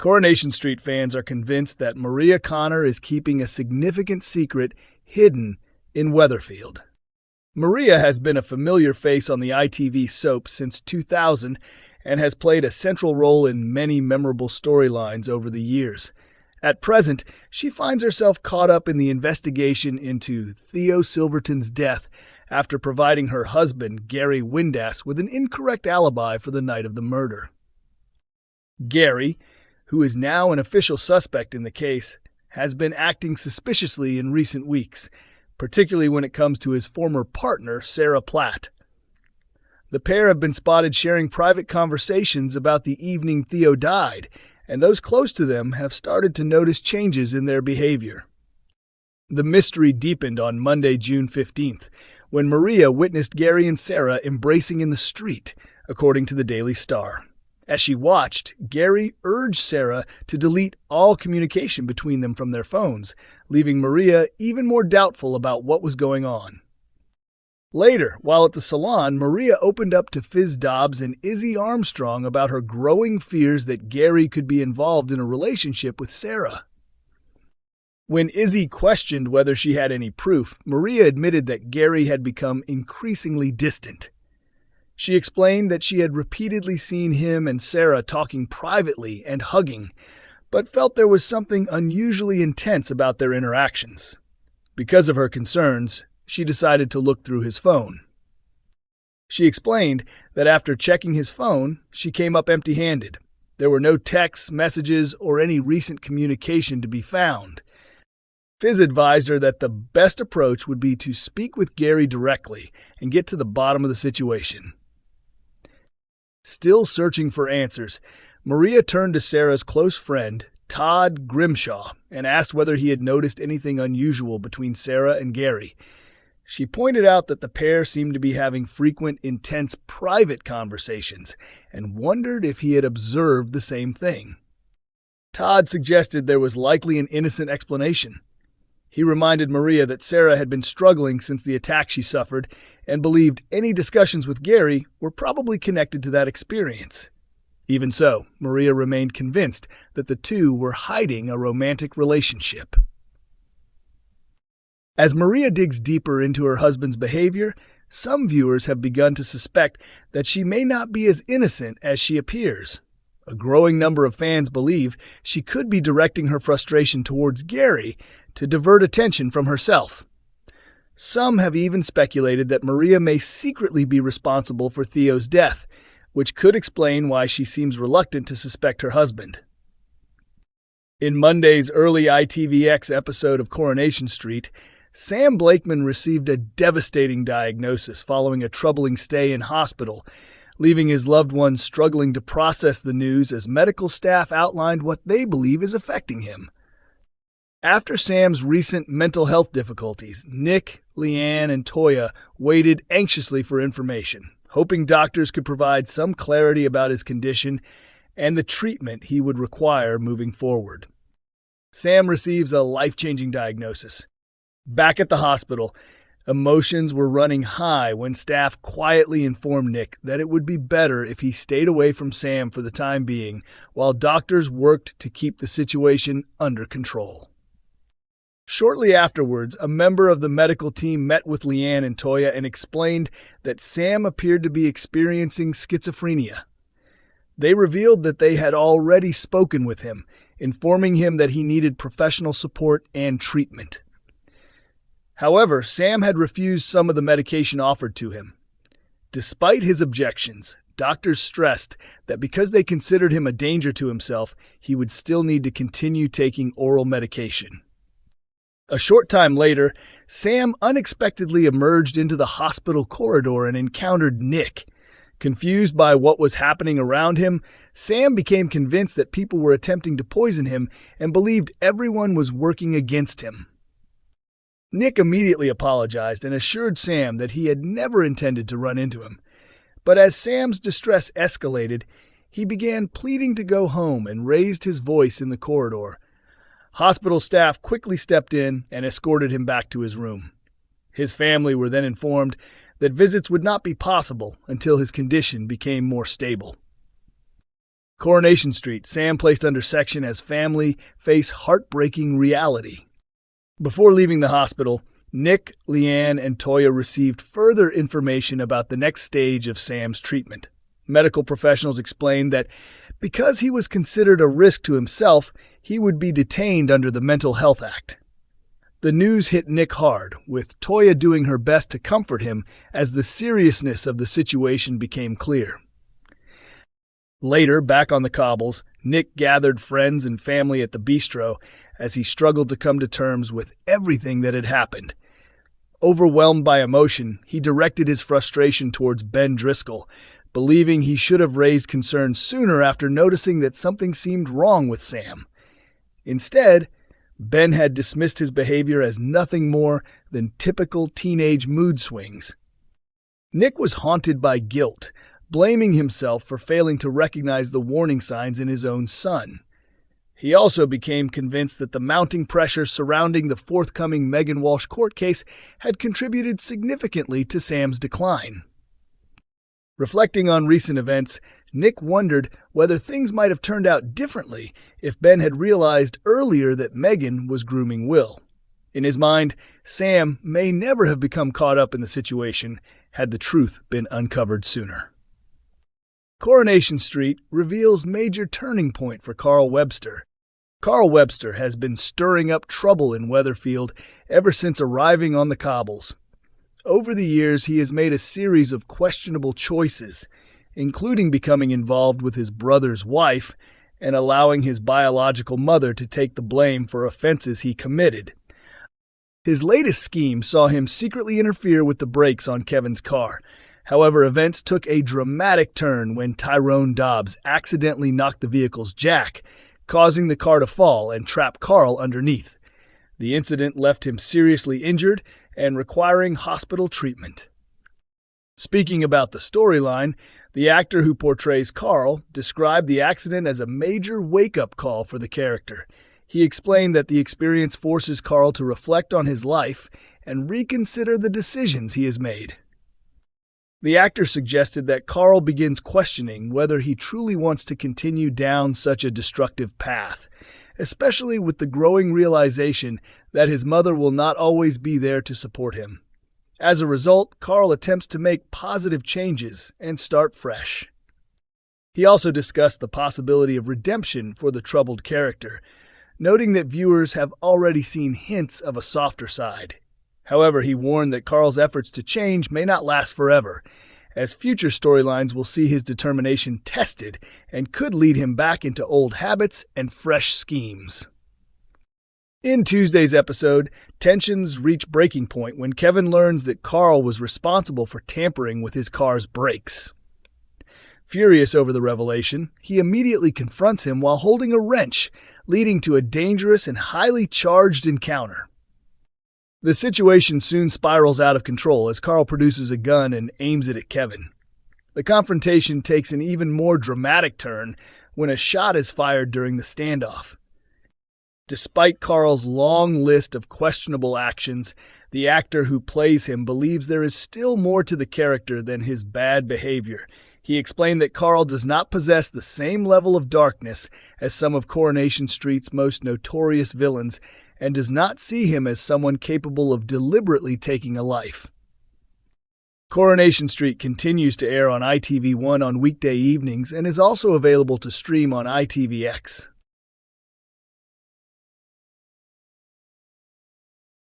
Coronation Street fans are convinced that Maria Connor is keeping a significant secret hidden in Weatherfield. Maria has been a familiar face on the ITV soap since 2000 and has played a central role in many memorable storylines over the years. At present, she finds herself caught up in the investigation into Theo Silverton's death after providing her husband, Gary Windass, with an incorrect alibi for the night of the murder. Gary, who is now an official suspect in the case, has been acting suspiciously in recent weeks, particularly when it comes to his former partner, Sarah Platt. The pair have been spotted sharing private conversations about the evening Theo died, and those close to them have started to notice changes in their behavior. The mystery deepened on Monday, June 15th, when Maria witnessed Gary and Sarah embracing in the street, according to the Daily Star. As she watched, Gary urged Sarah to delete all communication between them from their phones, leaving Maria even more doubtful about what was going on. Later, while at the salon, Maria opened up to Fizz Dobbs and Izzy Armstrong about her growing fears that Gary could be involved in a relationship with Sarah. When Izzy questioned whether she had any proof, Maria admitted that Gary had become increasingly distant. She explained that she had repeatedly seen him and Sarah talking privately and hugging, but felt there was something unusually intense about their interactions. Because of her concerns, she decided to look through his phone. She explained that after checking his phone, she came up empty-handed. There were no texts, messages, or any recent communication to be found. Fizz advised her that the best approach would be to speak with Gary directly and get to the bottom of the situation. Still searching for answers, Maria turned to Sarah's close friend, Todd Grimshaw, and asked whether he had noticed anything unusual between Sarah and Gary. She pointed out that the pair seemed to be having frequent, intense, private conversations and wondered if he had observed the same thing. Todd suggested there was likely an innocent explanation. He reminded Maria that Sarah had been struggling since the attack she suffered and believed any discussions with Gary were probably connected to that experience. Even so, Maria remained convinced that the two were hiding a romantic relationship. As Maria digs deeper into her husband's behavior, some viewers have begun to suspect that she may not be as innocent as she appears. A growing number of fans believe she could be directing her frustration towards Gary to divert attention from herself. Some have even speculated that Maria may secretly be responsible for Theo's death, which could explain why she seems reluctant to suspect her husband. In Monday's early ITVX episode of Coronation Street, Sam Blakeman received a devastating diagnosis following a troubling stay in hospital, leaving his loved ones struggling to process the news as medical staff outlined what they believe is affecting him. After Sam's recent mental health difficulties, Nick, Leanne, and Toya waited anxiously for information, hoping doctors could provide some clarity about his condition and the treatment he would require moving forward. Sam receives a life-changing diagnosis. Back at the hospital, emotions were running high when staff quietly informed Nick that it would be better if he stayed away from Sam for the time being, while doctors worked to keep the situation under control. Shortly afterwards, a member of the medical team met with Leanne and Toya and explained that Sam appeared to be experiencing schizophrenia. They revealed that they had already spoken with him, informing him that he needed professional support and treatment. However, Sam had refused some of the medication offered to him. Despite his objections, doctors stressed that because they considered him a danger to himself, he would still need to continue taking oral medication. A short time later, Sam unexpectedly emerged into the hospital corridor and encountered Nick. Confused by what was happening around him, Sam became convinced that people were attempting to poison him and believed everyone was working against him. Nick immediately apologized and assured Sam that he had never intended to run into him. But as Sam's distress escalated, he began pleading to go home and raised his voice in the corridor. Hospital staff quickly stepped in and escorted him back to his room. His family were then informed that visits would not be possible until his condition became more stable. Coronation Street, Sam placed under section as family face heartbreaking reality. Before leaving the hospital, Nick, Leanne, and Toya received further information about the next stage of Sam's treatment. Medical professionals explained that because he was considered a risk to himself, he would be detained under the Mental Health Act. The news hit Nick hard, with Toya doing her best to comfort him as the seriousness of the situation became clear. Later, back on the cobbles, Nick gathered friends and family at the bistro as he struggled to come to terms with everything that had happened. Overwhelmed by emotion, he directed his frustration towards Ben Driscoll, believing he should have raised concerns sooner after noticing that something seemed wrong with Sam. Instead, Ben had dismissed his behavior as nothing more than typical teenage mood swings. Nick was haunted by guilt, blaming himself for failing to recognize the warning signs in his own son. He also became convinced that the mounting pressure surrounding the forthcoming Megan Walsh court case had contributed significantly to Sam's decline. Reflecting on recent events, Nick wondered whether things might have turned out differently if Ben had realized earlier that Megan was grooming Will. In his mind, Sam may never have become caught up in the situation had the truth been uncovered sooner. Coronation Street reveals major turning point for Carl Webster. Carl Webster has been stirring up trouble in Weatherfield ever since arriving on the cobbles. Over the years, he has made a series of questionable choices, including becoming involved with his brother's wife and allowing his biological mother to take the blame for offenses he committed. His latest scheme saw him secretly interfere with the brakes on Kevin's car. However, events took a dramatic turn when Tyrone Dobbs accidentally knocked the vehicle's jack, causing the car to fall and trap Carl underneath. The incident left him seriously injured and requiring hospital treatment. Speaking about the storyline, the actor who portrays Carl described the accident as a major wake-up call for the character. He explained that the experience forces Carl to reflect on his life and reconsider the decisions he has made. The actor suggested that Carl begins questioning whether he truly wants to continue down such a destructive path, especially with the growing realization that his mother will not always be there to support him. As a result, Carl attempts to make positive changes and start fresh. He also discussed the possibility of redemption for the troubled character, noting that viewers have already seen hints of a softer side. However, he warned that Carl's efforts to change may not last forever, as future storylines will see his determination tested and could lead him back into old habits and fresh schemes. In Tuesday's episode, tensions reach breaking point when Kevin learns that Carl was responsible for tampering with his car's brakes. Furious over the revelation, he immediately confronts him while holding a wrench, leading to a dangerous and highly charged encounter. The situation soon spirals out of control as Carl produces a gun and aims it at Kevin. The confrontation takes an even more dramatic turn when a shot is fired during the standoff. Despite Carl's long list of questionable actions, the actor who plays him believes there is still more to the character than his bad behavior. He explained that Carl does not possess the same level of darkness as some of Coronation Street's most notorious villains and does not see him as someone capable of deliberately taking a life. Coronation Street continues to air on ITV1 on weekday evenings and is also available to stream on ITVX.